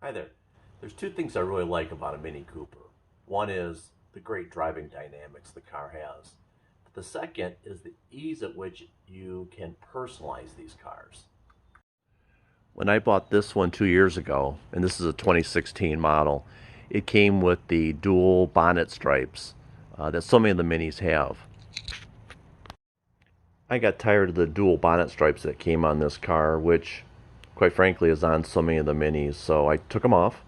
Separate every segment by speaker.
Speaker 1: Hi there. There's two things I really like about a Mini Cooper. One is the great driving dynamics the car has. But the second is the ease at which you can personalize these cars. When I bought this one 2 years ago, and this is a 2016 model, it came with the dual bonnet stripes that so many of the Minis have. I got tired of the dual bonnet stripes that came on this car, which, quite frankly, is on so many of the Minis, so I took them off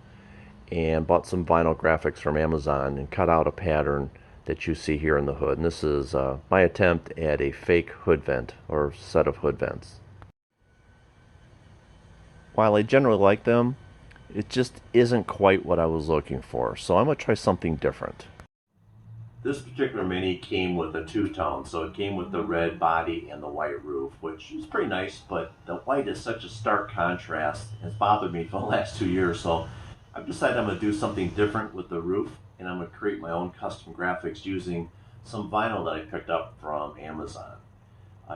Speaker 1: and bought some vinyl graphics from Amazon and cut out a pattern that you see here in the hood. And this is my attempt at a fake hood vent or set of hood vents. While I generally like them, it just isn't quite what I was looking for. So I'm going to try something different. This particular Mini came with a two-tone, so it came with the red body and the white roof, which is pretty nice, but the white is such a stark contrast. It's bothered me for the last 2 years, so I've decided I'm going to do something different with the roof, and I'm going to create my own custom graphics using some vinyl that I picked up from Amazon.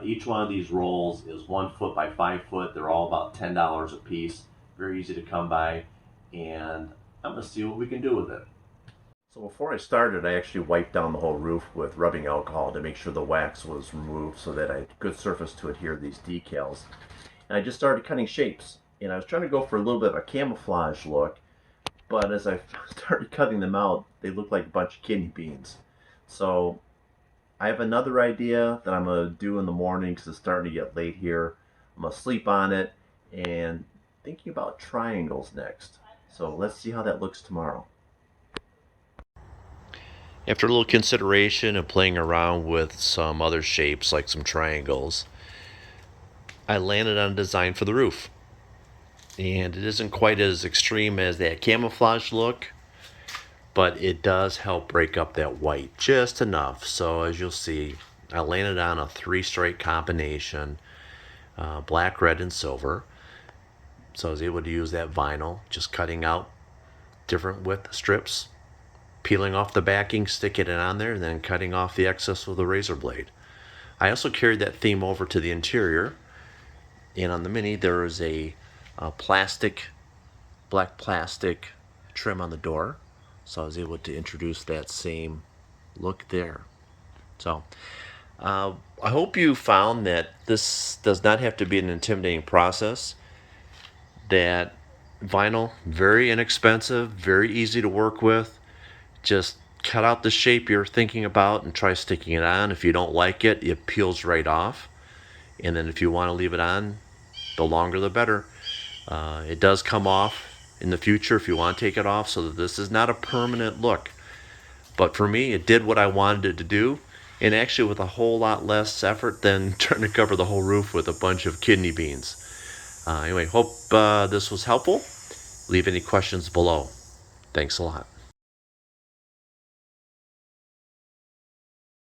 Speaker 1: Each one of these rolls is 1 foot by 5 foot. They're all about $10 a piece. Very easy to come by, and I'm going to see what we can do with it. So before I started, I actually wiped down the whole roof with rubbing alcohol to make sure the wax was removed so that I had good surface to adhere to these decals. And I just started cutting shapes. And I was trying to go for a little bit of a camouflage look, but as I started cutting them out, they looked like a bunch of kidney beans. So I have another idea that I'm going to do in the morning because it's starting to get late here. I'm going to sleep on it and thinking about triangles next. So let's see how that looks tomorrow. After a little consideration and playing around with some other shapes like some triangles, I landed on a design for the roof. And it isn't quite as extreme as that camouflage look, but it does help break up that white just enough. So as you'll see, I landed on a 3-stripe combination, black, red, and silver. So I was able to use that vinyl, just cutting out different width strips, peeling off the backing, sticking it on there, and then cutting off the excess with a razor blade. I also carried that theme over to the interior, and on the Mini there is a black plastic trim on the door, so I was able to introduce that same look there. So I hope you found that this does not have to be an intimidating process, that vinyl, very inexpensive, very easy to work with. Just cut out the shape you're thinking about and try sticking it on. If you don't like it, it peels right off. And then if you want to leave it on, the longer the better. It does come off in the future if you want to take it off, so that this is not a permanent look. But for me, it did what I wanted it to do, and actually with a whole lot less effort than trying to cover the whole roof with a bunch of kidney beans. Anyway, hope this was helpful. Leave any questions below. Thanks a lot.